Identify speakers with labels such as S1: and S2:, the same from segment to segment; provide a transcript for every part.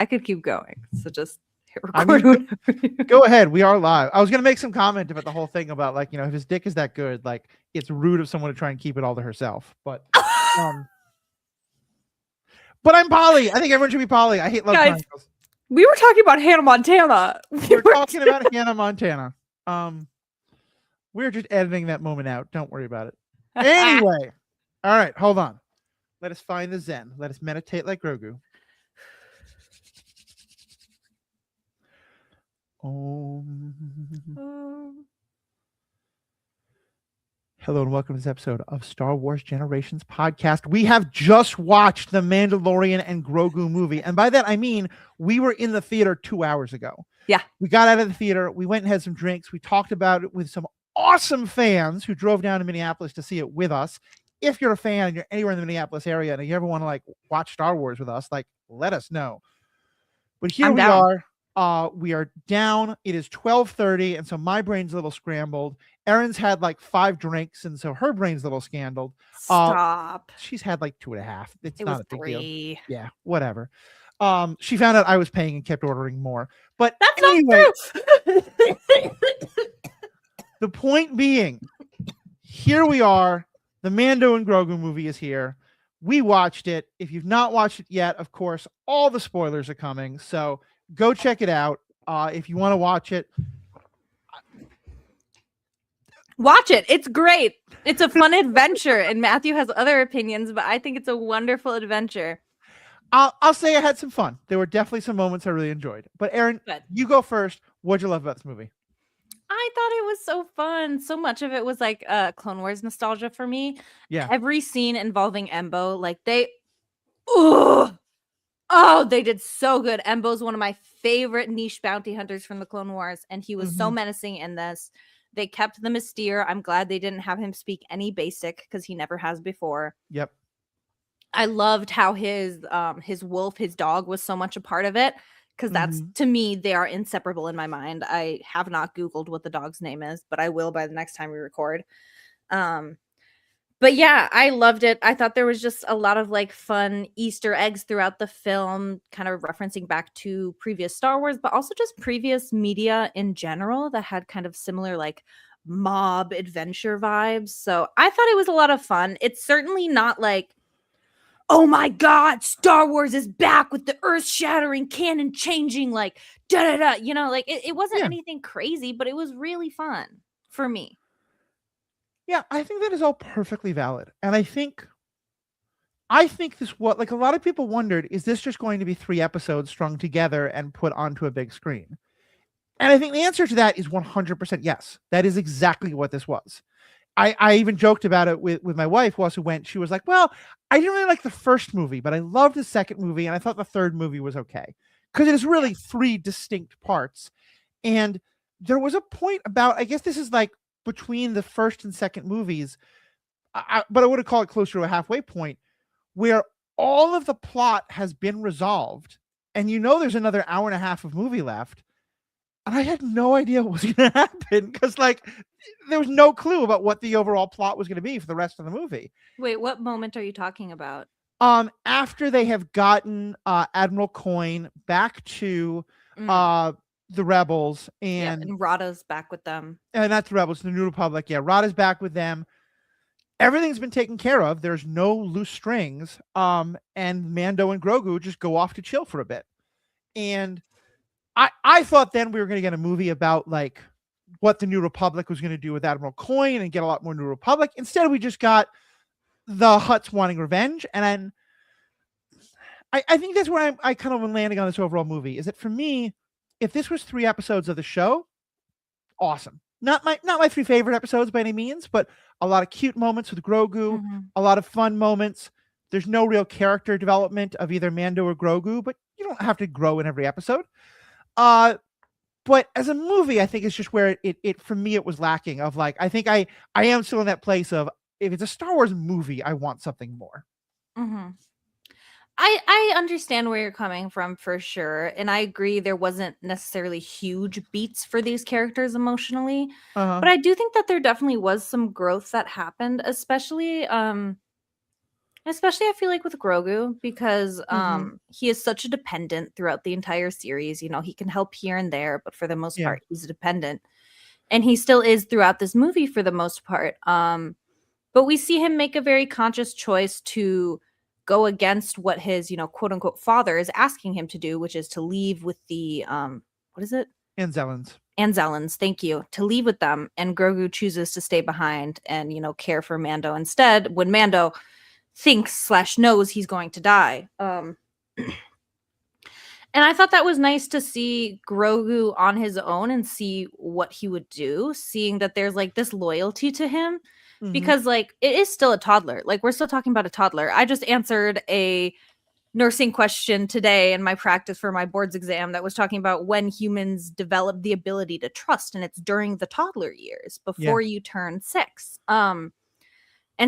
S1: I could keep going. So just hit
S2: I
S1: record.
S2: mean, go ahead. We are live. I was gonna make some comment about the whole thing about like, if his dick is that good, like it's rude of someone to try and keep it all to herself. But but I'm poly. I think everyone should be poly. I hate love
S1: Guys,
S2: triangles.
S1: we were talking about Hannah Montana.
S2: We're talking about Hannah Montana. We're just editing that moment out. Don't worry about it. Anyway, all right, hold on. Let us find the Zen. Let us meditate like Grogu. Hello and welcome to this episode of Star Wars Generations podcast. We have just watched the Mandalorian and Grogu movie. And by that, I mean, we were in the theater 2 hours ago.
S1: Yeah.
S2: We got out of the theater. We went and had some drinks. We talked about it with some awesome fans who drove down to Minneapolis to see it with us. If you're a fan and you're anywhere in the Minneapolis area and you ever want to like watch Star Wars with us, like let us know. But here we are. We are down. It is 12:30, and so my brain's a little scrambled. Erin's had like 5 drinks, and so her brain's a little scandaled.
S1: Stop.
S2: She's had like 2.5. It's not a big deal. Yeah, whatever. She found out I was paying and kept ordering more. But
S1: that's
S2: anyway,
S1: not true.
S2: The point being, here we are. The Mando and Grogu movie is here. We watched it. If you've not watched it yet, of course, all the spoilers are coming. So go check it out. If you want to watch it.
S1: Watch it. It's great. It's a fun adventure. And Matthew has other opinions, but I think it's a wonderful adventure.
S2: I'll say I had some fun. There were definitely some moments I really enjoyed. But Erin, you go first. What'd you love about this movie?
S1: I thought it was so fun. So much of it was like Clone Wars nostalgia for me.
S2: Yeah.
S1: Every scene involving Embo, like they did so good. Embo's one of my favorite niche bounty hunters from the Clone Wars, and he was so menacing in this. They kept the mystere. I'm glad they didn't have him speak any basic because he never has before.
S2: Yep.
S1: I loved how his wolf, his dog, was so much a part of it because that's, to me, they are inseparable in my mind. I have not Googled what the dog's name is, but I will by the next time we record. But yeah, I loved it. I thought there was just a lot of like fun Easter eggs throughout the film, kind of referencing back to previous Star Wars, but also just previous media in general that had kind of similar like mob adventure vibes. So I thought it was a lot of fun. It's certainly not like, oh my God, Star Wars is back with the earth-shattering, canon-changing, like da-da-da. You know, like it wasn't anything crazy, but it was really fun for me.
S2: Yeah, I think that is all perfectly valid. And I think this, what like a lot of people wondered, is this just going to be 3 episodes strung together and put onto a big screen? And I think the answer to that is 100% yes. That is exactly what this was. I even joked about it with my wife who also went. She was like, well, I didn't really like the first movie, but I loved the second movie, and I thought the third movie was okay. Because it is really 3 distinct parts. And there was a point about, I guess this is like between the first and second movies, but I would have called it closer to a halfway point, where all of the plot has been resolved, and there's another hour and a half of movie left, and I had no idea what was going to happen, because like there was no clue about what the overall plot was going to be for the rest of the movie.
S1: Wait, what moment are you talking about?
S2: After they have gotten Admiral Coin back to the rebels, and
S1: Rada's back with them.
S2: And that's the rebels, the New Republic. Yeah, Rada's back with them. Everything's been taken care of. There's no loose strings. And Mando and Grogu just go off to chill for a bit. And I thought then we were going to get a movie about like what the New Republic was going to do with Admiral Coin and get a lot more New Republic. Instead, we just got the Hutts wanting revenge. And then I think that's where I kind of am landing on this overall movie, is that for me, if this was 3 episodes of the show, awesome. Not my 3 favorite episodes by any means, but a lot of cute moments with Grogu, a lot of fun moments. There's no real character development of either Mando or Grogu, but you don't have to grow in every episode. But as a movie, I think it's just where it for me, it was lacking of like, I think I am still in that place of, if it's a Star Wars movie, I want something more.
S1: I understand where you're coming from for sure. And I agree there wasn't necessarily huge beats for these characters emotionally. But I do think that there definitely was some growth that happened, especially Especially I feel like with Grogu because
S2: Mm-hmm.
S1: he is such a dependent throughout the entire series. You know, he can help here and there, but for the most
S2: Yeah.
S1: part he's a dependent. And he still is throughout this movie for the most part. But we see him make a very conscious choice to go against what his, you know, quote unquote father is asking him to do, which is to leave with the what is it?
S2: And Zellens.
S1: Anzellans, thank you, to leave with them, and Grogu chooses to stay behind and, you know, care for Mando instead when Mando thinks slash knows he's going to die. And I thought that was nice to see Grogu on his own and see what he would do, seeing that there's like this loyalty to him
S2: Mm-hmm.
S1: because like it is still a toddler. Like we're still talking about a toddler. I just answered a nursing question today in my practice for my boards exam that was talking about when humans develop the ability to trust, and it's during the toddler years
S2: Yeah.
S1: before you turn 6. And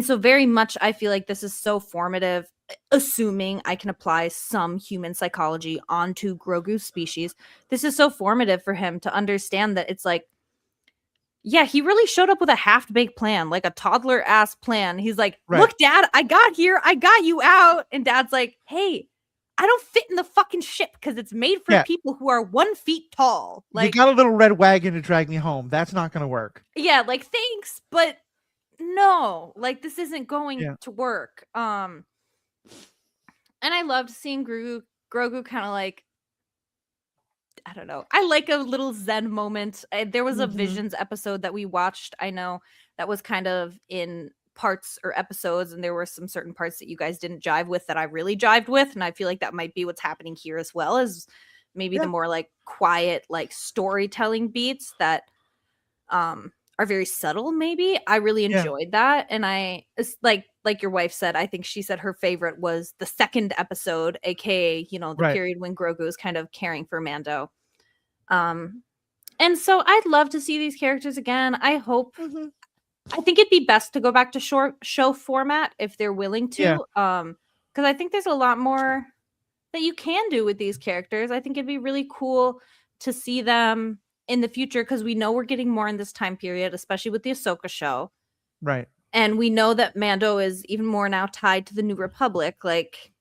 S1: so very much I feel like this is so formative, assuming I can apply some human psychology onto Grogu's species. This is so formative for him to understand that it's like, yeah, he really showed up with a half-baked plan, like a toddler ass plan. He's like,
S2: Right.
S1: "Look, Dad, I got here. I got you out." And Dad's like, "Hey, I don't fit in the fucking ship because it's made for
S2: Yeah.
S1: people who are 1 feet tall."
S2: You
S1: Like,
S2: got a little red wagon to drag me home. That's not going to work.
S1: yeah, like thanks, but no, like this isn't going
S2: Yeah.
S1: to work. And I loved seeing Grogu kind of like, I don't know. I like a little Zen moment. There was a
S2: Mm-hmm.
S1: Visions episode that we watched. I know that was kind of in parts or episodes, and there were some certain parts that you guys didn't jive with that I really jived with, and I feel like that might be what's happening here as well, as maybe the
S2: Yeah.
S1: more like quiet, like storytelling beats that are very subtle. Maybe I really
S2: Yeah.
S1: enjoyed that, and it's like your wife said. I think she said her favorite was the second episode, aka you know the
S2: Right.
S1: period when Grogu is kind of caring for Mando. Um, and so I'd love to see these characters again.
S2: Mm-hmm.
S1: I think it'd be best to go back to short show format if they're willing
S2: Yeah.
S1: to. Because I think there's a lot more that you can do with these characters. I think it'd be really cool to see them in the future because we know we're getting more in this time period, especially with the Ahsoka show.
S2: Right.
S1: And we know that Mando is even more now tied to the New Republic. Like,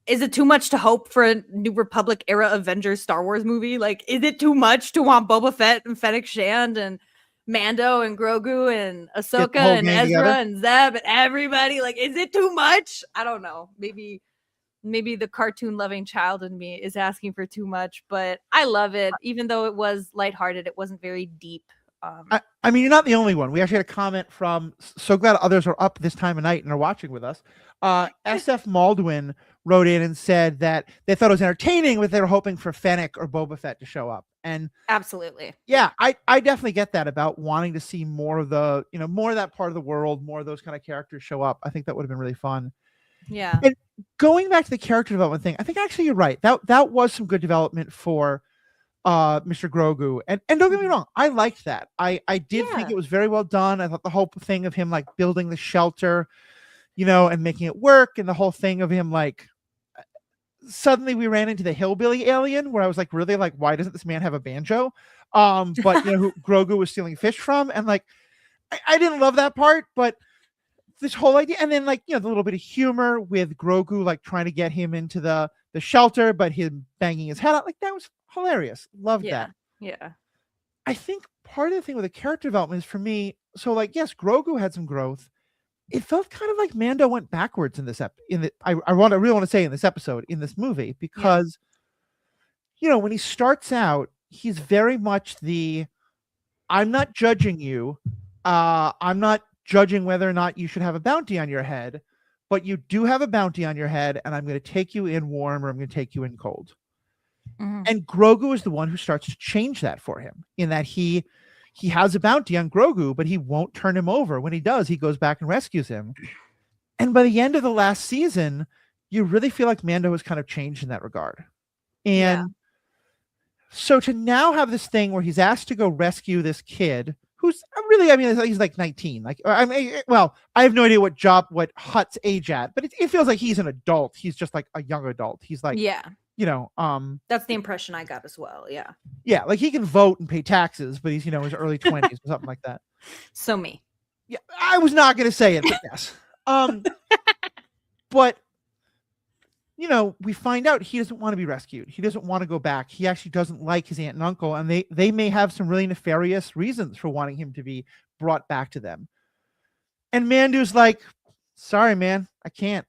S1: is it too much to hope for a New Republic era Avengers Star Wars movie? Like, is it too much to want Boba Fett and Fennec Shand and Mando and Grogu and
S2: Get
S1: Ahsoka
S2: the whole
S1: and
S2: gang
S1: Ezra
S2: together.
S1: and Zeb and everybody? Like, is it too much? I don't know. Maybe the cartoon loving child in me is asking for too much, but I love it. Even though it was lighthearted, it wasn't very deep.
S2: I mean, you're not the only one. We actually had a comment from, so glad others are up this time of night and are watching with us. SF Maldwin wrote in and said that they thought it was entertaining, but they were hoping for Fennec or Boba Fett to show up. And
S1: Absolutely.
S2: yeah, I definitely get that about wanting to see more of the, more of that part of the world, more of those kind of characters show up. I think that would have been really fun.
S1: Yeah.
S2: And going back to the character development thing, I think actually you're right. That was some good development for Mr. Grogu. And don't get me wrong, I liked that. I did think
S1: Yeah.
S2: it was very well done. I thought the whole thing of him like building the shelter, and making it work, and the whole thing of him like suddenly we ran into the hillbilly alien where I was like, really, like, why doesn't this man have a banjo? But who Grogu was stealing fish from, and like I didn't love that part, but this whole idea, and then like the little bit of humor with Grogu like trying to get him into the shelter, but him banging his head out, like that was hilarious. Loved that.
S1: Yeah. Yeah.
S2: I think part of the thing with the character development is for me, so like yes, Grogu had some growth. It felt kind of like Mando went backwards in this I really want to say in this episode, in this movie,
S1: Yeah.
S2: because when he starts out, he's very much the I'm not judging you. I'm not judging whether or not you should have a bounty on your head, but you do have a bounty on your head, and I'm going to take you in warm or I'm going to take you in cold.
S1: Mhm.
S2: And Grogu is the one who starts to change that for him, in that he has a bounty on Grogu, but he won't turn him over. When he does, he goes back and rescues him. And by the end of the last season, you really feel like Mando has kind of changed in that regard.
S1: Yeah.
S2: And so to now have this thing where he's asked to go rescue this kid who's really, I mean, he's like 19. Like, I mean, well, I have no idea what Hutt's age at, but it feels like he's an adult. He's just like a young adult. He's like,
S1: Yeah.
S2: That's
S1: the impression I got as well. Yeah.
S2: Yeah, like he can vote and pay taxes, but he's his early 20s or something like that.
S1: So me.
S2: Yeah, I was not going to say it, but yes. But we find out he doesn't want to be rescued. He doesn't want to go back. He actually doesn't like his aunt and uncle, and they may have some really nefarious reasons for wanting him to be brought back to them. And Mandu's like, sorry, man, I can't.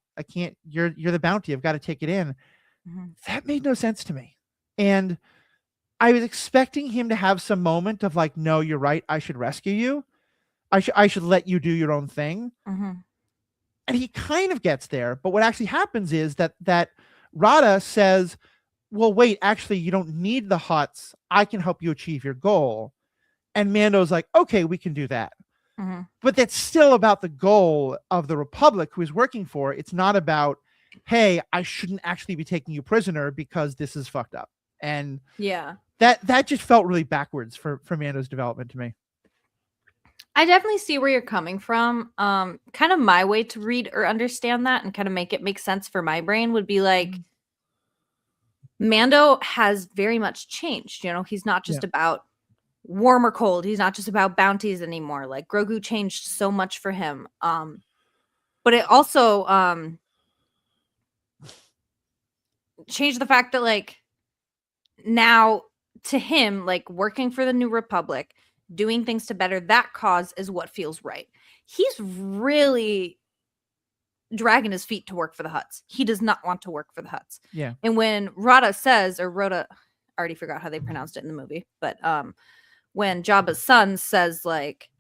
S2: You're the bounty. I've got to take it in. Mm-hmm. That made no sense to me. And I was expecting him to have some moment of like, no, you're right. I should rescue you. I should let you do your own thing. Mm-hmm. And he kind of gets there. But what actually happens is that Rada says, well, wait, actually, you don't need the Hutts. I can help you achieve your goal. And Mando's like, okay, we can do that. Mm-hmm. But that's still about the goal of the Republic who is working for. It's not about, hey, I shouldn't actually be taking you prisoner because this is fucked up. And
S1: yeah,
S2: that just felt really backwards for Mando's development to me.
S1: I definitely see where you're coming from. Kind of my way to read or understand that and kind of make it make sense for my brain would be like, Mando has very much changed. He's not just about warm or cold. He's not just about bounties anymore. Like Grogu changed so much for him. But it also changed the fact that like now to him, like working for the New Republic, doing things to better that cause is what feels right. He's really dragging his feet to work for the Hutts. He does not want to work for the Hutts.
S2: Yeah.
S1: And when Rhoda, I already forgot how they pronounced it in the movie, but when Jabba's son says like,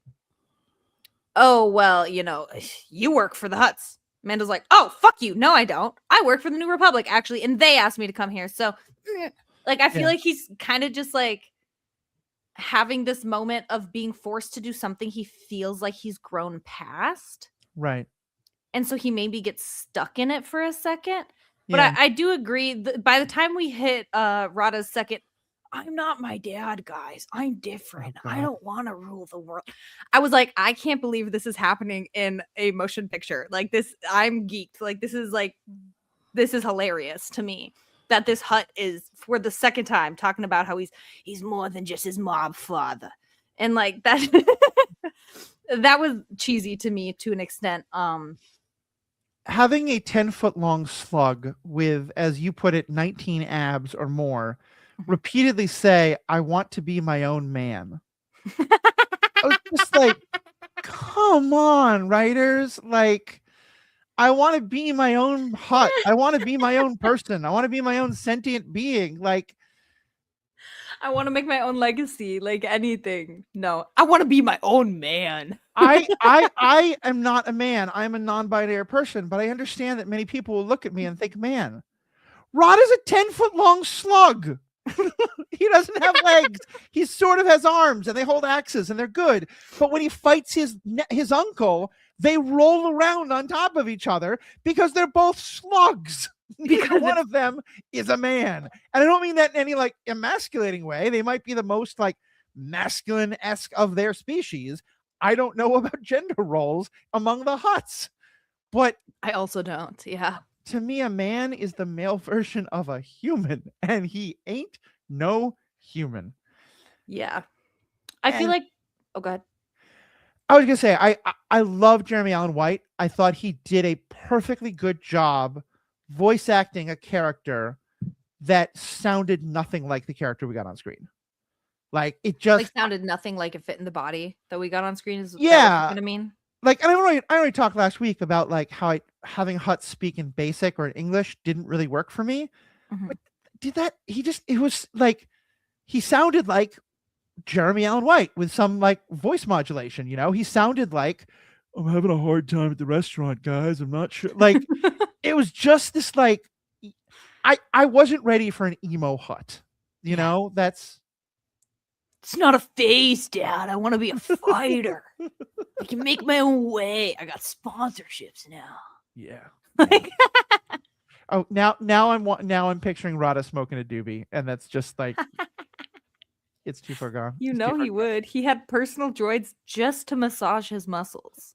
S1: oh, well, you work for the Hutts. Mando's like, oh, fuck you. No, I don't. I work for the New Republic, actually. And they asked me to come here. So, like, I feel like he's kind of just like having this moment of being forced to do something he feels like he's grown past.
S2: Right.
S1: And so he maybe gets stuck in it for a second. But I do agree that by the time we hit Rada's second, I'm not my dad, guys. I'm different. Oh, I don't want to rule the world. I was like, I can't believe this is happening in a motion picture. Like this, I'm geeked. Like this is hilarious to me that this Hutt is for the second time talking about how he's more than just his mob father. And like that that was cheesy to me to an extent.
S2: Having a 10-foot long slug with, as you put it, 19 abs or more, repeatedly say, I want to be my own man. I was just like, come on, writers. Like, I want to be my own Hutt. I want to be my own person. I want to be my own sentient being. Like,
S1: I want to make my own legacy, like anything. No, I want to be my own man.
S2: I am not a man. I'm a non-binary person, but I understand that many people will look at me and think, man, Rod is a 10-foot long slug. He doesn't have legs. He sort of has arms and they hold axes and they're good. But when he fights his uncle, they roll around on top of each other because they're both slugs. Because one of them is a man. And I don't mean that in any like emasculating way. They might be the most like masculine-esque of their species. I don't know about gender roles among the Hutts. But
S1: I also don't. Yeah.
S2: To me, a man is the male version of a human, and he ain't no human.
S1: Yeah. I feel like, oh, go ahead.
S2: I was going to say, I love Jeremy Allen White. I thought he did a perfectly good job voice acting a character that sounded nothing like the character we got on screen. Like, it just
S1: like sounded nothing like it fit in the body that we got on screen. Is
S2: yeah.
S1: What I mean?
S2: Like, I already talked last week about like how having Hutts speak in Basic or in English didn't really work for me. Mm-hmm. But it was like, he sounded like Jeremy Allen White with some like voice modulation, he sounded like, I'm having a hard time at the restaurant, guys. I'm not sure. Like, it was just this, like, I wasn't ready for an emo Hutt,
S1: it's not a phase, Dad. I want to be a fighter. I can make my own way. I got sponsorships now.
S2: Yeah. Oh, now I'm picturing Rada smoking a doobie, and that's just like, it's too far gone.
S1: He would. He had personal droids just to massage his muscles.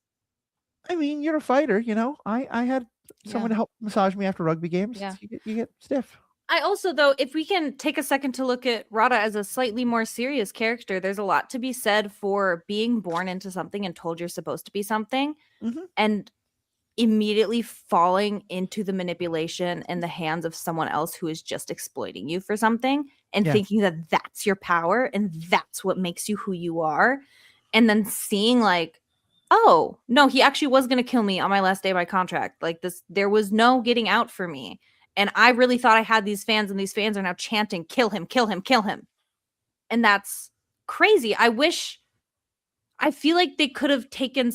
S2: I mean, you're a fighter, I had someone to help massage me after rugby games. Yeah. You get stiff.
S1: I also, though, if we can take a second to look at Rada as a slightly more serious character, there's a lot to be said for being born into something and told you're supposed to be something. Mm-hmm. And immediately falling into the manipulation in the hands of someone else who is just exploiting you for something and
S2: Yeah.
S1: thinking that that's your power and that's what makes you who you are. And then seeing like, oh, no, he actually was going to kill me on my last day of my contract. Like this, there was no getting out for me. And I really thought I had these fans, and these fans are now chanting, kill him, kill him, kill him. And that's crazy. I feel like they could have taken,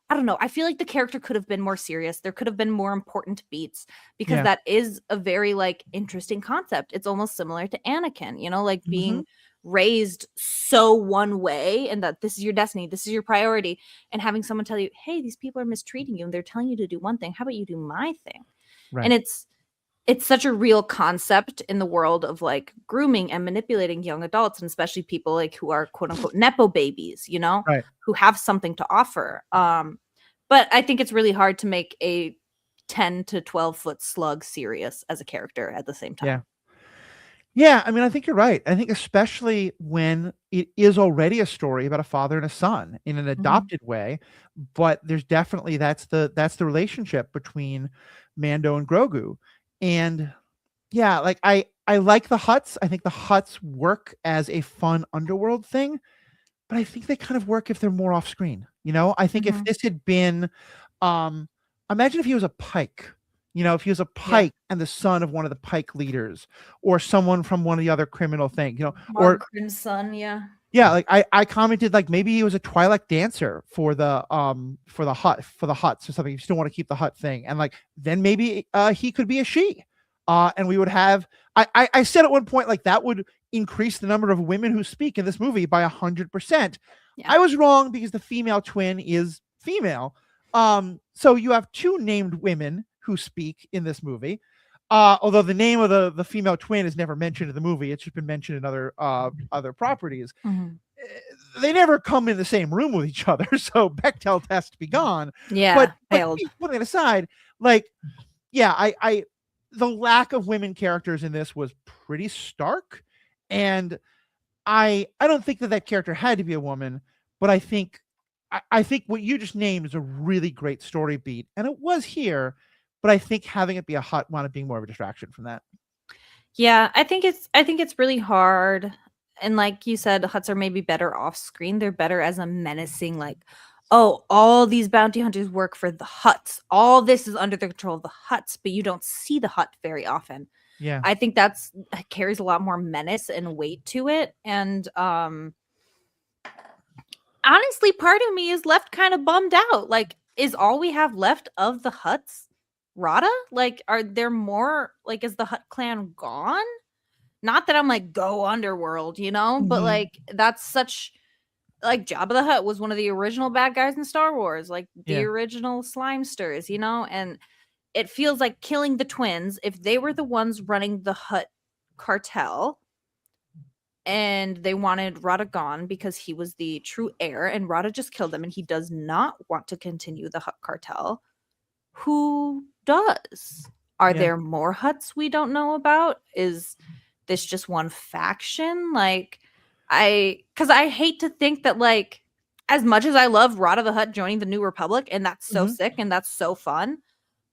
S1: I don't know. I feel like the character could have been more serious. There could have been more important beats, because
S2: Yeah.
S1: that is a very like interesting concept. It's almost similar to Anakin, you know, like
S2: Mm-hmm.
S1: being raised so one way and that this is your destiny, this is your priority, and having someone tell you, "Hey, these people are mistreating you and they're telling you to do one thing. How about you do my thing?" And
S2: Right.
S1: it's such a real concept in the world of like grooming and manipulating young adults, and especially people like who are quote unquote nepo babies, you know,
S2: Right.
S1: who have something to offer. But I think it's really hard to make a 10 to 12-foot slug serious as a character at the same
S2: Yeah.
S1: time.
S2: Yeah, I mean, I think you're right. I think especially when it is already a story about a father and a son in an
S1: Mhm.
S2: adopted way, but there's definitely that's the relationship between Mando and Grogu. And yeah, like I like the Huts. I think the Huts work as a fun underworld thing, but I think they kind of work if they're more off screen. You know, I think if
S1: Mhm.
S2: this had been, um, imagine if he was a Pike. You know, if he was a
S1: Yeah.
S2: Pike and the son of one of the Pike leaders, or someone from one of the other criminal things. You know,
S1: Martin
S2: or
S1: Crin's son, yeah.
S2: yeah, like I commented like maybe he was a Twilight dancer for the Huts or something. You still want to keep the Hut thing, and like then maybe he could be a she, and we would have. I said at one point like that would increase the number of women who speak in this movie by 100%.
S1: Yeah.
S2: I was wrong because the female twin is female. So you have two named women who speak in this movie. Although the name of the female twin is never mentioned in the movie, it's just been mentioned in other properties.
S1: Mhm.
S2: They never come in the same room with each other, so Bechtel has to be gone. But
S1: Yeah,
S2: but
S1: failed.
S2: putting it aside, like yeah, I the lack of women characters in this was pretty stark, and I don't think that that character had to be a woman, but I think what you just named is a really great story beat, and it was here, but I think having it be a hot wound up being more of a distraction from that.
S1: Yeah, I think it's really hard. And like you said, Huts are maybe better off screen. They're better as a menacing, like, oh, all these bounty hunters work for the Huts. All this is under the control of the Huts, but you don't see the Hut very often.
S2: Yeah.
S1: I think that's carries a lot more menace and weight to it. And honestly, part of me is left kind of bummed out. Like, is all we have left of the Huts Rada? Like, are there more? Like, is the Hut clan gone? Not that I'm like, go underworld, you know, but
S2: Mhm.
S1: like that's such like Jabba the Hutt was one of the original bad guys in Star Wars, like the
S2: Yeah.
S1: original Slimesters, you know, and it feels like killing the twins, if they were the ones running the Hutt cartel and they wanted Rada gone because he was the true heir and Rada just killed him and he does not want to continue the Hutt cartel, who does? Are
S2: Yeah.
S1: there more Huts we don't know about? Is this just one faction? Like, because I hate to think that, like, as much as I love Rod of the Hutt joining the New Republic, and that's so
S2: Mhm.
S1: sick and that's so fun,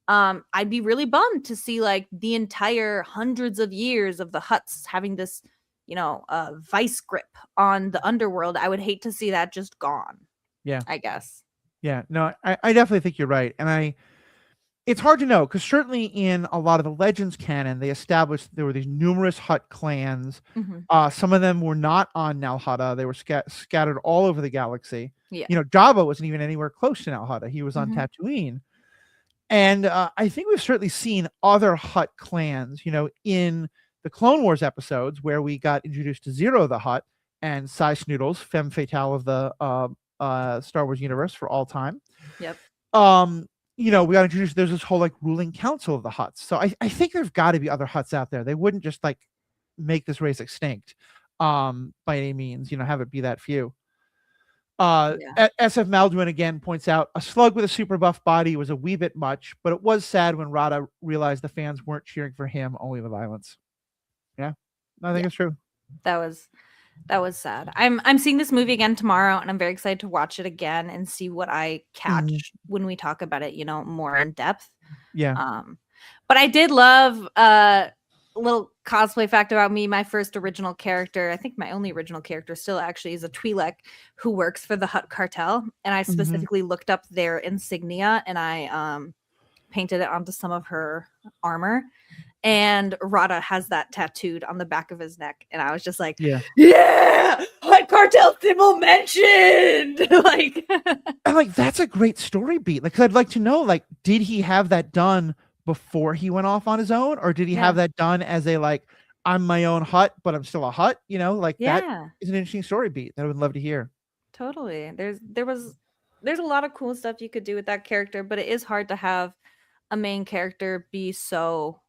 S1: I'd be really bummed to see like the entire hundreds of years of the Huts having this, vice grip on the underworld. I would hate to see that just gone,
S2: Yeah.
S1: I guess.
S2: Yeah. No, I definitely think you're right, and it's hard to know because certainly in a lot of the Legends canon, they established there were these numerous Hutt clans.
S1: Mhm.
S2: Some of them were not on Nal Hutta. They were scattered all over the galaxy.
S1: Yeah.
S2: You know, Jabba wasn't even anywhere close to Nal Hutta. He was on
S1: Mhm.
S2: Tatooine. And I think we've certainly seen other Hutt clans, you know, in the Clone Wars episodes where we got introduced to Zero the Hutt and Cy Snoodles, femme fatale of the Star Wars universe for all time.
S1: Yep.
S2: Um, you know, we got introduced. There's this whole like ruling council of the Hutts. So I think there's got to be other Hutts out there. They wouldn't just like make this race extinct by any means. You know, have it be that few.
S1: Yeah.
S2: SF Maldwin again points out a slug with a super buff body was a wee bit much, but it was sad when Rada realized the fans weren't cheering for him, only the violence. Yeah, I think
S1: Yeah.
S2: it's true.
S1: That was That was sad. I'm seeing this movie again tomorrow, and I'm very excited to watch it again and see what I
S2: Mhm.
S1: catch when we talk about it, more in depth.
S2: Yeah.
S1: Um, but I did love a little cosplay fact about me. My first original character, I think my only original character still actually is a Twi'lek who works for the Hutt cartel, and I
S2: Mhm.
S1: specifically looked up their insignia and I painted it onto some of her armor. And Rada has that tattooed on the back of his neck, and I was just like,
S2: Yeah.
S1: "Yeah, Hutt cartel symbol mentioned!" like,
S2: And, like, that's a great story beat. Like, 'cause I'd like to know, like, did he have that done before he went off on his own, or did he
S1: yeah,
S2: have that done as a, like, "I'm my own Hut, but I'm still a Hut," you know? Like, that
S1: yeah.
S2: is an interesting story beat that I would love to hear.
S1: Totally. There's a lot of cool stuff you could do with that character, but it is hard to have a main character be so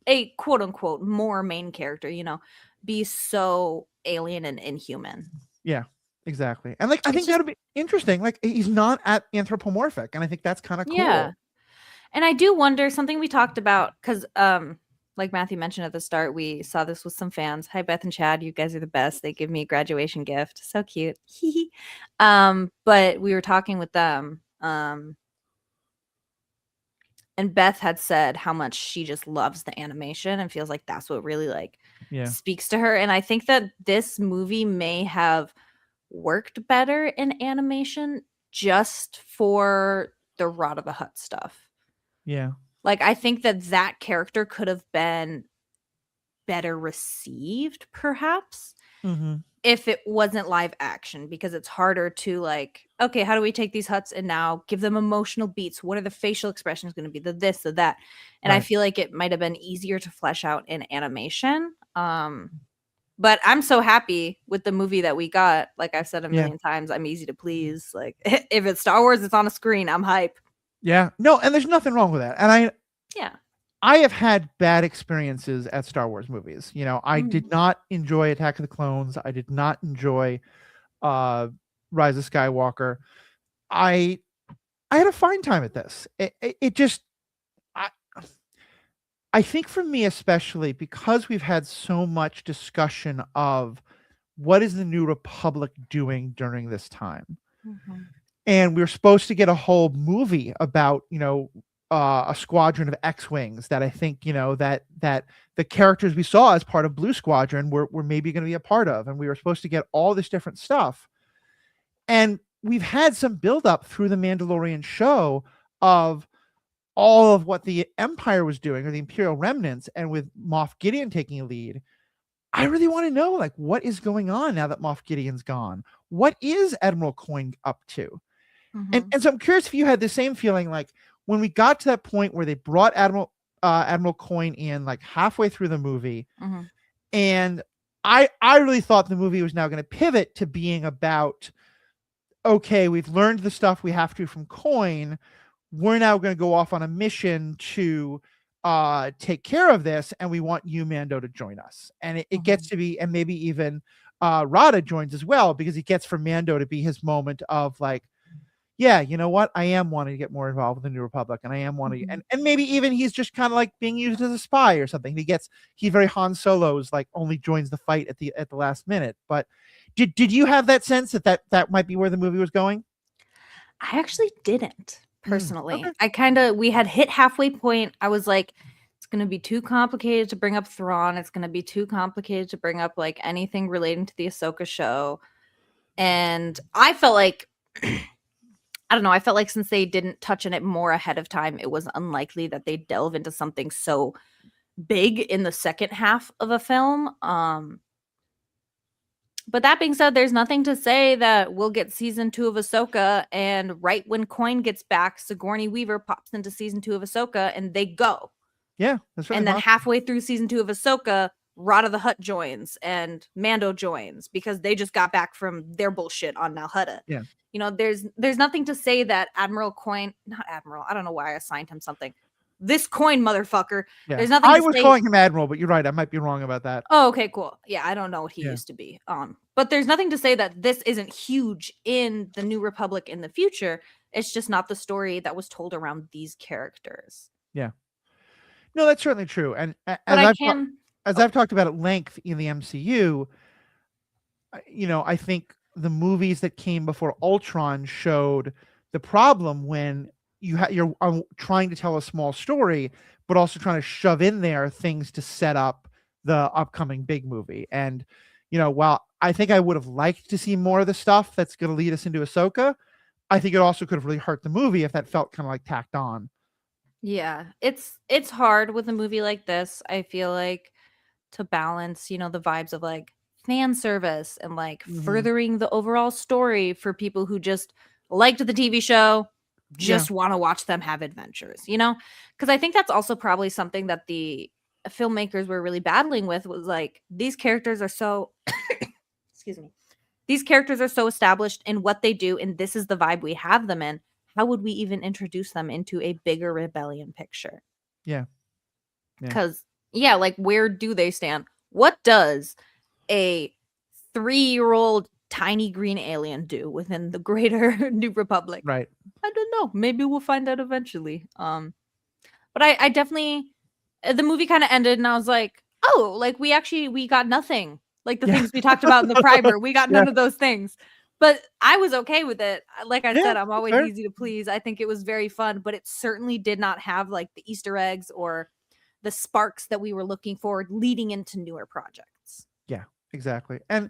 S1: a quote unquote more main character, be so alien and inhuman.
S2: Yeah, exactly. And, like, I
S1: It's
S2: think
S1: just
S2: that'll be interesting. Like, he's not at anthropomorphic, and I think that's kinda
S1: yeah.
S2: cool.
S1: And I do wonder something we talked about cuz like Matthew mentioned at the start, we saw this with some fans. Hi Beth and Chad, you guys are the best. They give me a graduation gift. So cute. But we were talking with them and Beth had said how much she just loves the animation and feels like that's what really like
S2: Yeah,
S1: speaks to her. And I think that this movie may have worked better in animation just for the Rot of the Hut stuff.
S2: yeah.
S1: Like I think that that character could have been better received perhaps
S2: Mhm.
S1: if it wasn't live action because it's harder to like okay how do we take these huts and now give them emotional beats, what are the facial expressions going to be, the this the that, and I
S2: Right.
S1: feel like it might have been easier to flesh out in animation. But I'm so happy with the movie that we got. Like I've said a
S2: Yeah.
S1: million times, I'm easy to please. Like if it's Star Wars, it's on a screen, I'm hype.
S2: Yeah. No, and there's nothing wrong with that. And
S1: Yeah.
S2: I have had bad experiences at Star Wars movies. You know, I did
S1: Mhm.
S2: not enjoy Attack of the Clones. I did not enjoy uh Rise of Skywalker. I I had a fine time at this. It just I I think for me especially because we've had so much discussion of what is the New Republic doing during this time.
S1: Mhm.
S2: And we were supposed to get a whole movie about, a squadron of X-wings that I think, that the characters we saw as part of Blue Squadron were maybe gonna be a part of, and we were supposed to get all this different stuff. And we've had some buildup through the Mandalorian show of all of what the Empire was doing, or the Imperial remnants, and with Moff Gideon taking a lead. I really wanna know, like, what is going on now that Moff Gideon's gone? What is Admiral Coin up to? And
S1: Mhm.
S2: and so I'm curious if you had the same feeling, like, when we got to that point where they brought Admiral Coin in, like, halfway through the movie,
S1: Mhm.
S2: and I really thought the movie was now gonna pivot to being about, "Okay, we've learned the stuff we have to from Coin. We're now gonna go off on a mission to, take care of this, and we want you, Mando, to join us." And it gets
S1: Mhm.
S2: to be, and maybe even, Rada joins as well, because he gets for Mando to be his moment of, like, yeah, you know what? I am wanting to get more involved with the New Republic, and I am wanting,
S1: Mhm.
S2: and maybe even he's just kind of like being used as a spy or something. He very Han Solo's, like, only joins the fight at the last minute. But did you have that sense that might be where the movie was going?
S1: I actually didn't
S2: Okay.
S1: personally. We had hit halfway point. I was like, it's gonna be too complicated to bring up Thrawn. It's gonna be too complicated to bring up like anything relating to the Ahsoka show. And I felt like I don't know, I felt like since they didn't touch on it more ahead of time, it was unlikely that they delve into something so big in the second half of a film. But that being said, there's nothing to say that we'll get season 2 of Ahsoka, and right when Coin gets back, Sigourney Weaver pops into season 2 of Ahsoka, and they go.
S2: Yeah, that's
S1: And
S2: certainly
S1: then
S2: possible.
S1: halfway through season 2 of Ahsoka, Rada the Hutt joins and Mando joins because they just got back from their bullshit on Nalhutta.
S2: Yeah,
S1: There's nothing to say that Admiral Coin, not Admiral, I don't know why I assigned him something. This Coin motherfucker.
S2: yeah.
S1: There's nothing
S2: I
S1: to
S2: was
S1: say.
S2: calling him Admiral, but you're right. I might be wrong about that.
S1: Oh, okay, cool. Yeah, I don't know what he
S2: Yeah,
S1: used to be. But there's nothing to say that this isn't huge in the New Republic in the future. It's just not the story that was told around these characters.
S2: yeah. No, that's certainly true. And
S1: But I can
S2: as
S1: oh,
S2: I've talked about at length in the MCU, I think the movies that came before Ultron showed the problem when you're trying to tell a small story, but also trying to shove in there things to set up the upcoming big movie. And while I think I would have liked to see more of the stuff that's going to lead us into Ahsoka, I think it also could have really hurt the movie if that felt kind of like tacked on.
S1: Yeah, it's hard with a movie like this, I feel like, to balance, the vibes of like fan service and like
S2: Mm-hmm.
S1: furthering the overall story for people who just liked the TV show,
S2: Yeah,
S1: just want to watch them have adventures. Because I think that's also probably something that the filmmakers were really battling with was like these characters are so excuse me. These characters are so established in what they do, and this is the vibe we have them in. How would we even introduce them into a bigger rebellion picture?
S2: yeah, yeah.
S1: Because, yeah, like where do they stand? What does a 3-year-old tiny green alien do within the greater New Republic?
S2: Right.
S1: I don't know. Maybe we'll find out eventually. But I definitely the movie kind of ended, and I was like, oh, like we got nothing. Like the
S2: Yeah.
S1: things we talked about in the primer, we got
S2: Yeah.
S1: none of those things. But I was okay with it. Like I
S2: Yeah.
S1: said, I'm always
S2: Fair.
S1: easy to please. I think it was very fun, but it certainly did not have like the Easter eggs or the sparks that we were looking for leading into newer projects.
S2: Yeah. Exactly. And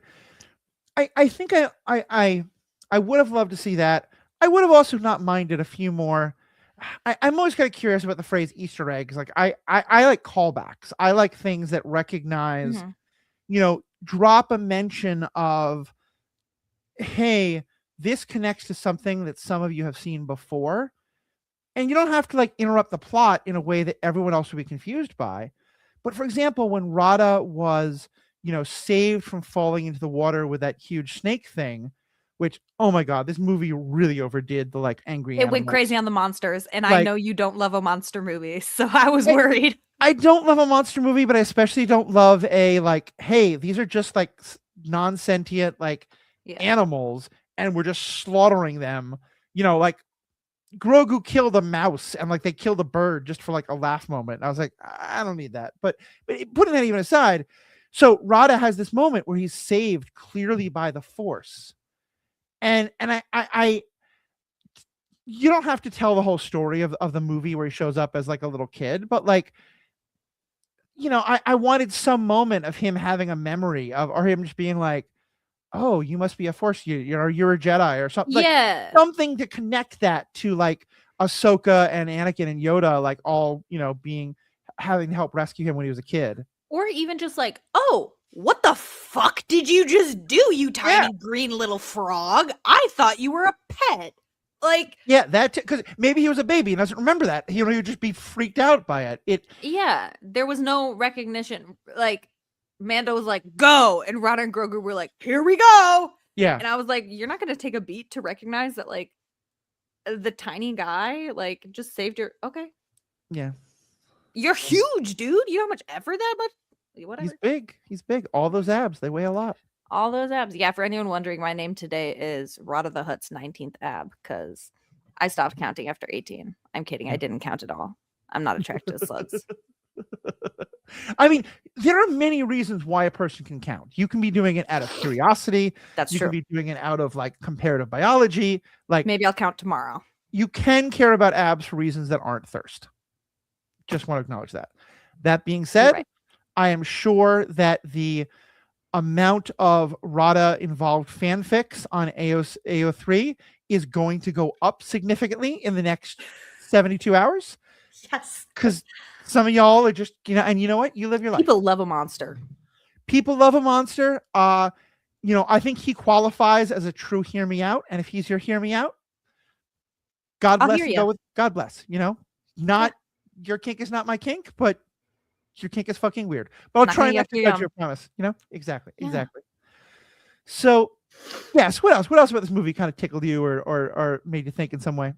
S2: I think I would have loved to see that. I would have also not minded a few more. I'm always kind of curious about the phrase Easter eggs. Like I like callbacks. I like things that recognize,
S1: Mm-hmm.
S2: drop a mention of, hey, this connects to something that some of you have seen before. And you don't have to like interrupt the plot in a way that everyone else would be confused by. But for example, when Rada was, saved from falling into the water with that huge snake thing, which, oh my God, this movie really overdid the like angry
S1: It went
S2: animals.
S1: crazy on the monsters, and I
S2: Like,
S1: know you don't love a monster movie, so I was
S2: I,
S1: worried.
S2: I don't love a monster movie, but I especially don't love a like, hey, these are just like non sentient like
S1: Yeah.
S2: animals, and we're just slaughtering them. Like Grogu killed a mouse and like they killed a bird just for like a laugh moment. And I was like, I don't need that. But putting that even aside, so Rada has this moment where he's saved clearly by the Force, and I you don't have to tell the whole story of the movie where he shows up as like a little kid, but like I wanted some moment of him having a memory of, or him just being like, oh, you must be a Force, you're a Jedi or something, like
S1: Yeah.
S2: something to connect that to like Ahsoka and Anakin and Yoda, like all being having to help rescue him when he was a kid.
S1: Or even just like, oh, what the fuck did you just do, you
S2: Yeah,
S1: tiny green little frog? I thought you were a pet. Like,
S2: yeah, that because maybe he was a baby and doesn't remember that. He would just be freaked out by it.
S1: yeah, there was no recognition. Like, Mando was like, go. And Rada and Grogu were like, here we go.
S2: Yeah,
S1: And I was like, you're not going to take a beat to recognize that, like, the tiny guy, like, just saved your. Okay.
S2: yeah.
S1: You're huge, dude. You know how much effort that much? Whatever.
S2: He's big. He's big. All those abs, they weigh a lot.
S1: All those abs. Yeah, for anyone wondering, my name today is Rada the Hutt's 19th ab because I stopped counting after 18. I'm kidding. I
S2: Yeah.
S1: didn't count at all. I'm not attracted to sluts.
S2: I mean, there are many reasons why a person can count. You can be doing it out of curiosity.
S1: That's
S2: You
S1: true.
S2: can be doing it out of like comparative biology. Like,
S1: Maybe I'll count tomorrow.
S2: you can care about abs for reasons that aren't thirst. Just want to acknowledge that. That being said,
S1: right.
S2: I am sure that the amount of Rada involved fanfics on AO3 is going to go up significantly in the next 72 hours.
S1: Yes.
S2: Because some of y'all are just, and you know what? You live your life.
S1: People love a monster.
S2: People love a monster. I think he qualifies as a true hear me out. And if he's your hear me out, God
S1: I'll
S2: bless
S1: hear
S2: and
S1: ya.
S2: go with God bless. Not your kink is not my kink, but your kink is fucking weird. But I'll
S1: Not
S2: try
S1: gonna
S2: not
S1: yuck
S2: to
S1: your
S2: judge your
S1: yum.
S2: promise. Exactly.
S1: Yeah.
S2: Exactly. So, yes. What else? What else about this movie kind of tickled you or made you think in some way?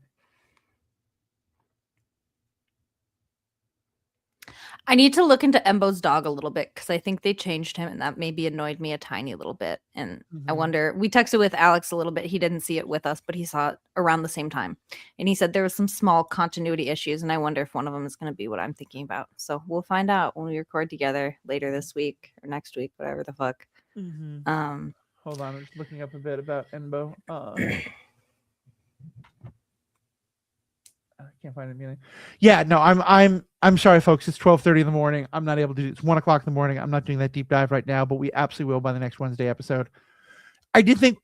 S1: I need to look into Embo's dog a little bit because I think they changed him, and that maybe annoyed me a tiny little bit. And I wonder, we texted with Alex a little bit. He didn't see it with us, but he saw it around the same time. And he said there was some small continuity issues, and I wonder if one of them is going to be what I'm thinking about. So we'll find out when we record together later this week or next week, whatever the fuck.
S2: Hold on, I'm just looking up a bit about Enbo. I can't find anything. Yeah, no, I'm sorry, folks. It's 12:30 in the morning. I'm not able to do. It's 1 o'clock in the morning. I'm not doing that deep dive right now, but we absolutely will by the next Wednesday episode. I did think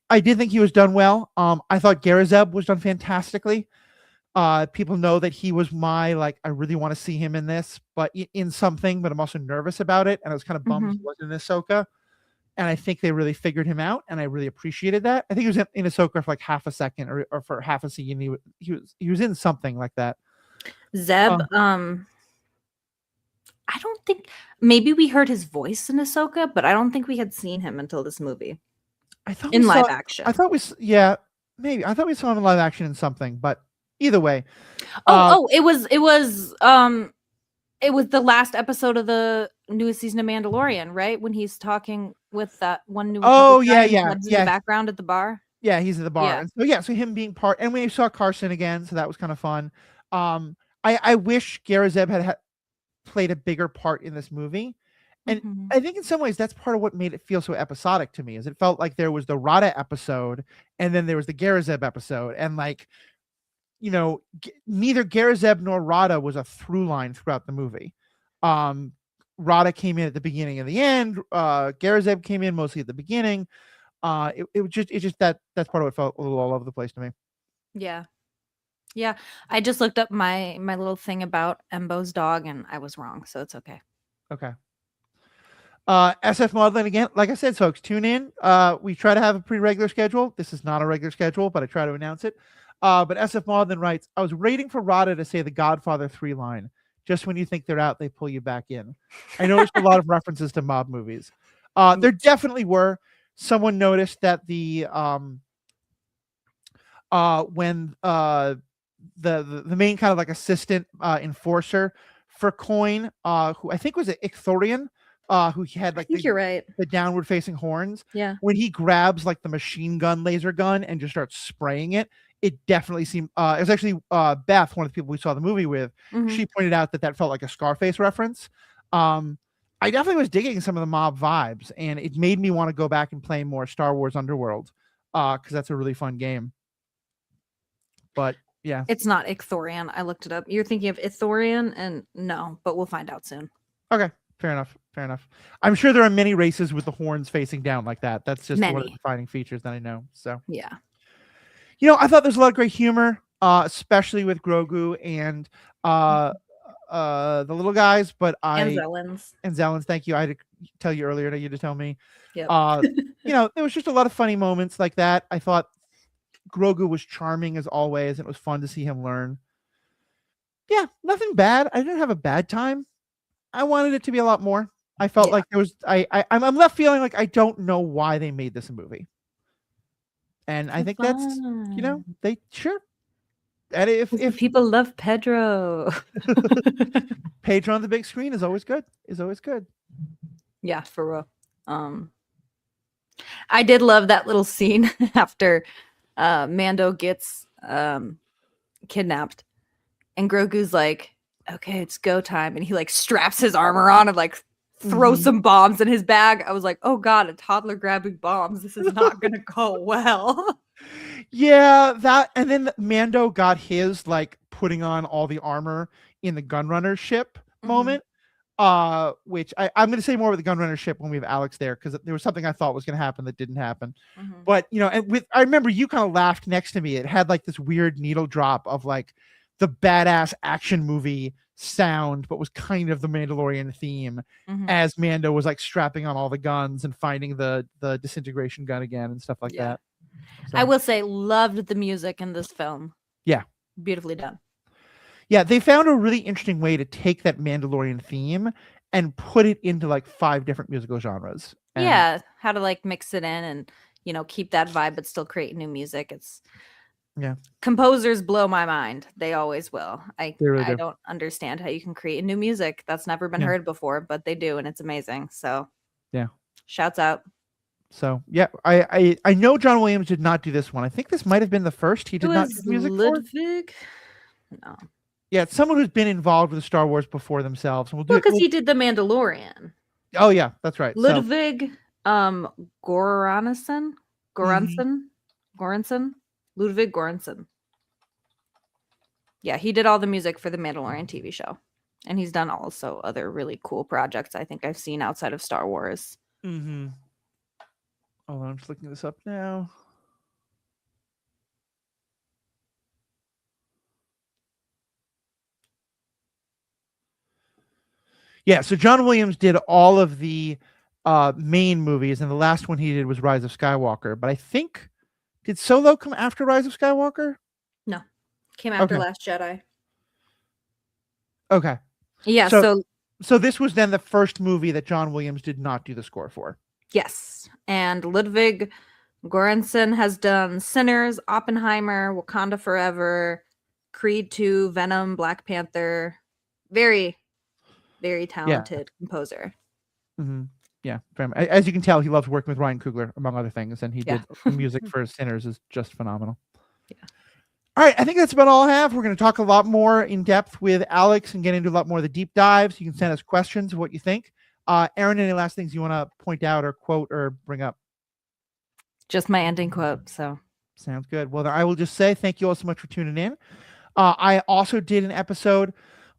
S2: he was done well. I thought Garazeb was done fantastically. People know that he was my like. I really want to see him in this, but in something. But I'm also nervous about it, and I was kind of bummed he
S1: Mhm.
S2: wasn't in Ahsoka. And I think they really figured him out, and I really appreciated that. I think he was in Ahsoka for like half a second, or for half a scene. He was in something like that.
S1: Zeb,
S2: Um,
S1: I don't think maybe we heard his voice in Ahsoka, but I don't think we had seen him until this movie
S2: I thought we
S1: in
S2: saw.
S1: live
S2: I
S1: action.
S2: thought yeah, maybe I thought we saw him in live action in something, but either way,
S1: Oh,
S2: uh,
S1: oh, it was the last episode of the newest season of Mandalorian, right? When he's talking with that one New Republic
S2: oh
S1: guy
S2: yeah,
S1: and
S2: yeah,
S1: Zeb's in the
S2: yeah,
S1: background at the bar.
S2: yeah. He's at the bar,
S1: Yeah.
S2: and so yeah, so him being part, and we saw Carson again, so that was kind of fun. I wish Garazeb had played a bigger part in this movie, and
S1: Mhm.
S2: I think in some ways that's part of what made it feel so episodic to me. Is it felt like there was the Rada episode, and then there was the Garazeb episode, and like neither Garazeb nor Rada was a through line throughout the movie. Um, Rada came in at the beginning and the end. Garazeb came in mostly at the beginning. It just that's part of what felt a little all over the place to me.
S1: Yeah. Yeah. I just looked up my little thing about Embo's dog and I was wrong, so it's okay.
S2: Okay. SF Modeling again. Like I said, folks, tune in. We try to have a pretty regular schedule. This is not a regular schedule, but I try to announce it. But SF Modeling writes, I was waiting for Rada to say the Godfather 3 line. Just when you think they're out, they pull you back in. I noticed a lot of references to mob movies. There definitely were. Someone noticed that when the main kind of like assistant enforcer for Coin, who I think was an Icthorian, who had
S1: I
S2: like
S1: think you're right.
S2: the downward facing horns.
S1: Yeah.
S2: When he grabs like the machine gun laser gun and just starts spraying it, it definitely seemed. It was actually Beth, one of the people we saw the movie with.
S1: Mhm.
S2: She pointed out that felt like a Scarface reference. I definitely was digging some of the mob vibes, and it made me want to go back and play more Star Wars Underworld, because that's a really fun game. But yeah,
S1: It's not Icthorian. I looked it up. You're thinking of Ithorian, and no, but we'll find out soon.
S2: okay, fair enough. Fair enough. I'm sure there are many races with the horns facing down like that. That's just one of the
S1: Many.
S2: defining features that I know. So,
S1: Yeah.
S2: I thought there's a lot of great humor, especially with Grogu and the little guys. But
S1: And Zellens.
S2: and Zellens, thank you. I had to tell you earlier that you had to tell me.
S1: Yep.
S2: There was just a lot of funny moments like that. I thought Grogu was charming as always, and it was fun to see him learn. Yeah, nothing bad. I didn't have a bad time. I wanted it to be a lot more. I felt like there was I'm left feeling like I don't know why they made this a movie. And I think that's they sure. And if
S1: people love Pedro.
S2: Pedro on the big screen is always good.
S1: Yeah, for real. I did love that little scene after Mando gets kidnapped and Grogu's like, okay, it's go time. And he like straps his armor on and like throws some bombs in his bag. I was like, oh God, a toddler grabbing bombs. This is not going to go well.
S2: Yeah, that, and then Mando got his like putting on all the armor in the Gunrunner ship moment. Which I'm going to say more about the Gunrunner ship when we have Alex there, because there was something I thought was going to happen that didn't happen. But and I remember you kind of laughed next to me. It had like this weird needle drop of like the badass action movie sound, but was kind of the Mandalorian theme, as Mando was like strapping on all the guns and finding the disintegration gun again and stuff like that. So,
S1: I will say, loved the music in this film.
S2: Yeah.
S1: Beautifully done.
S2: Yeah, they found a really interesting way to take that Mandalorian theme and put it into like 5 different musical genres.
S1: And how to like mix it in and keep that vibe but still create new music. It's composers blow my mind. They always will. I don't understand how you can create new music that's never been heard before, but they do, and it's amazing. So shouts out.
S2: So I know John Williams did not do this one. I think this might have been the first he did not do music
S1: Ludwig? No.
S2: Yeah, it's someone who's been involved with Star Wars before themselves. And
S1: because he did The Mandalorian.
S2: Oh yeah, that's right.
S1: Ludwig Um, Goranson,
S2: Mhm.
S1: Goranson, Ludwig Göransson. Yeah, he did all the music for the Mandalorian TV show, and he's done also other really cool projects I think I've seen outside of Star Wars.
S2: Mhm. Hold on, I'm just looking this up now. Yeah, so John Williams did all of the main movies, and the last one he did was Rise of Skywalker. But I think, did Solo come after Rise of Skywalker?
S1: No, came after
S2: Okay.
S1: Last Jedi.
S2: Okay.
S1: Yeah,
S2: So
S1: so
S2: so this was then the first movie that John Williams did not do the score for.
S1: yes, and Ludwig Göransson has done Sinners, Oppenheimer, Wakanda Forever, Creed 2, Venom, Black Panther. Very, very
S2: Yeah.
S1: talented composer.
S2: Mm-hmm. Yeah. As you can tell, he loves working with Ryan Coogler, among other things, and he
S1: Yeah.
S2: did the music for Sinners is just phenomenal.
S1: Yeah.
S2: All right, I think that's about all I have. We're going to talk a lot more in depth with Alex and get into a lot more of the deep dives. You can send us questions of what you think. Aaron, any last things you want to point out or quote or bring up?
S1: Just my ending quote. So
S2: Sounds good. Well, then I will just say thank you all so much for tuning in. I also did an episode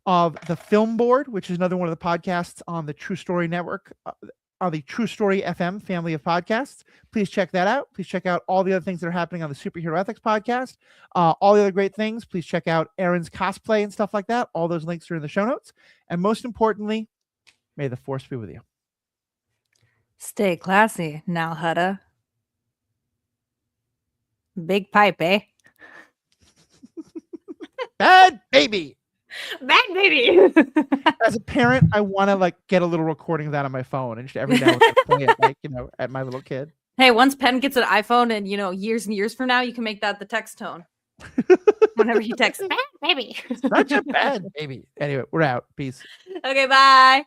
S2: of The Film Board, which is another one of the podcasts on the True Story Network, on the True Story FM family of podcasts. Please check that out. Please check out all the other things that are happening on the Superhero Ethics podcast. All the other great things. Please check out Aaron's cosplay and stuff like that. All those links are in the show notes. And most importantly, may the force be with you.
S1: stay classy now, Hutta. Big pipe, eh?
S2: Bad baby.
S1: Bad baby.
S2: As a parent, I want to get a little recording of that on my phone and just every now and then play it, at my little kid.
S1: Hey, once Penn gets an iPhone and, years and years from now, you can make that the text tone. Whenever he texts, bad baby.
S2: Such a bad baby. Anyway, we're out. Peace.
S1: Okay, bye.